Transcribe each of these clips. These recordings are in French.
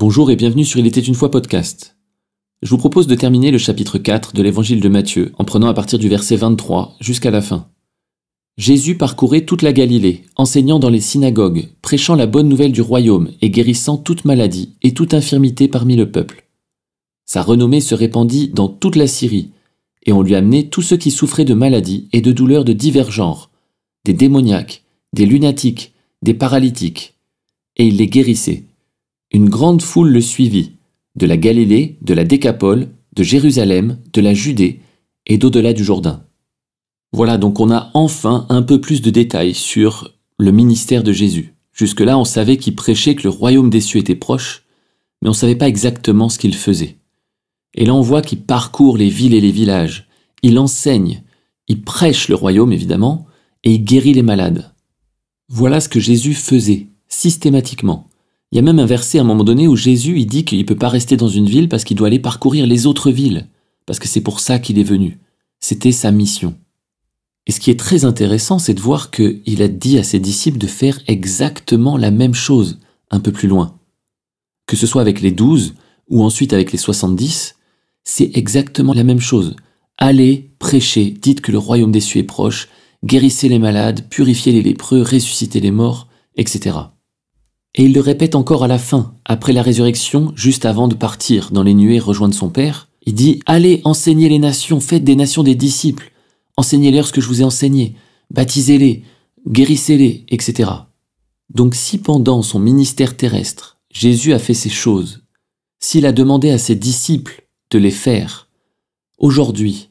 Bonjour et bienvenue sur Il était une fois podcast. Je vous propose de terminer le chapitre 4 de l'évangile de Matthieu en prenant à partir du verset 23 jusqu'à la fin. Jésus parcourait toute la Galilée, enseignant dans les synagogues, prêchant la bonne nouvelle du royaume et guérissant toute maladie et toute infirmité parmi le peuple. Sa renommée se répandit dans toute la Syrie, et on lui amenait tous ceux qui souffraient de maladies et de douleurs de divers genres, des démoniaques, des lunatiques, des paralytiques, et il les guérissait. Une grande foule le suivit, de la Galilée, de la Décapole, de Jérusalem, de la Judée et d'au-delà du Jourdain. Voilà, donc on a enfin un peu plus de détails sur le ministère de Jésus. Jusque-là, on savait qu'il prêchait que le royaume des cieux était proche, mais on ne savait pas exactement ce qu'il faisait. Et là, on voit qu'il parcourt les villes et les villages, il enseigne, il prêche le royaume évidemment, et il guérit les malades. Voilà ce que Jésus faisait, systématiquement. Il y a même un verset à un moment donné où Jésus il dit qu'il ne peut pas rester dans une ville parce qu'il doit aller parcourir les autres villes, parce que c'est pour ça qu'il est venu. C'était sa mission. Et ce qui est très intéressant, c'est de voir qu'il a dit à ses disciples de faire exactement la même chose, un peu plus loin. Que ce soit avec les 12 ou ensuite avec les 70, c'est exactement la même chose. Allez, prêchez, dites que le royaume des cieux est proche, guérissez les malades, purifiez les lépreux, ressuscitez les morts, etc. Et il le répète encore à la fin, après la résurrection, juste avant de partir dans les nuées rejoindre son Père. Il dit « Allez, enseignez les nations, faites des nations des disciples, enseignez-leur ce que je vous ai enseigné, baptisez-les, guérissez-les, etc. » Donc si pendant son ministère terrestre, Jésus a fait ces choses, s'il a demandé à ses disciples de les faire, aujourd'hui,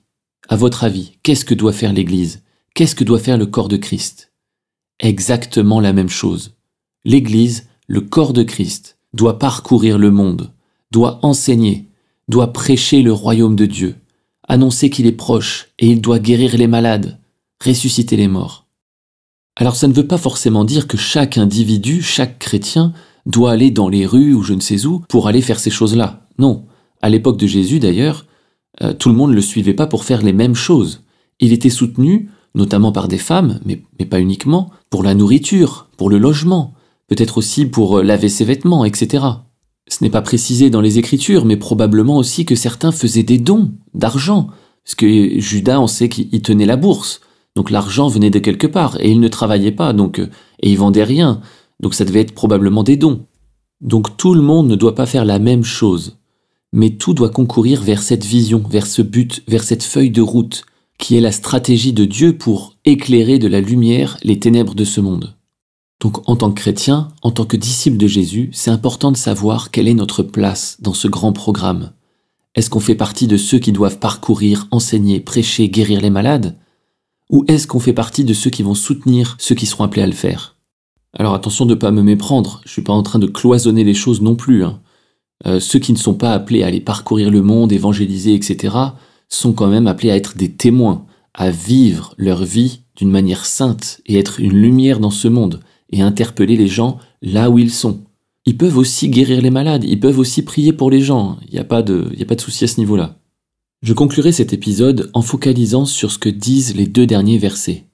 à votre avis, qu'est-ce que doit faire l'Église? Qu'est-ce que doit faire le corps de Christ? Exactement la même chose. L'Église, le corps de Christ, doit parcourir le monde, doit enseigner, doit prêcher le royaume de Dieu, annoncer qu'il est proche et il doit guérir les malades, ressusciter les morts. Alors ça ne veut pas forcément dire que chaque individu, chaque chrétien, doit aller dans les rues ou je ne sais où pour aller faire ces choses-là. Non, à l'époque de Jésus d'ailleurs, tout le monde ne le suivait pas pour faire les mêmes choses. Il était soutenu, notamment par des femmes, mais pas uniquement, pour la nourriture, pour le logement, peut-être aussi pour laver ses vêtements, etc. Ce n'est pas précisé dans les Écritures, mais probablement aussi que certains faisaient des dons d'argent, parce que Judas, on sait qu'il tenait la bourse, donc l'argent venait de quelque part, et il ne travaillait pas, et il vendait rien, donc ça devait être probablement des dons. Donc tout le monde ne doit pas faire la même chose, mais tout doit concourir vers cette vision, vers ce but, vers cette feuille de route, qui est la stratégie de Dieu pour éclairer de la lumière les ténèbres de ce monde. Donc en tant que chrétien, en tant que disciple de Jésus, c'est important de savoir quelle est notre place dans ce grand programme. Est-ce qu'on fait partie de ceux qui doivent parcourir, enseigner, prêcher, guérir les malades? Ou est-ce qu'on fait partie de ceux qui vont soutenir ceux qui seront appelés à le faire? Alors attention de ne pas me méprendre, je ne suis pas en train de cloisonner les choses non plus. Ceux qui ne sont pas appelés à aller parcourir le monde, évangéliser, etc., sont quand même appelés à être des témoins, à vivre leur vie d'une manière sainte et être une lumière dans ce monde et interpeller les gens là où ils sont. Ils peuvent aussi guérir les malades, ils peuvent aussi prier pour les gens, il n'y a pas de souci à ce niveau-là. Je conclurai cet épisode en focalisant sur ce que disent les 2 derniers versets.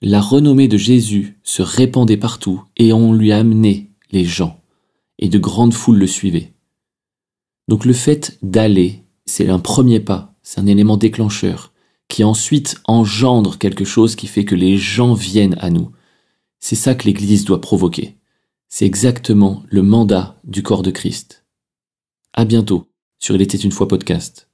La renommée de Jésus se répandait partout et on lui amenait les gens, et de grandes foules le suivaient. Donc le fait d'aller, c'est un premier pas, c'est un élément déclencheur, qui ensuite engendre quelque chose qui fait que les gens viennent à nous. C'est ça que l'Église doit provoquer. C'est exactement le mandat du corps de Christ. À bientôt sur Il était une fois podcast.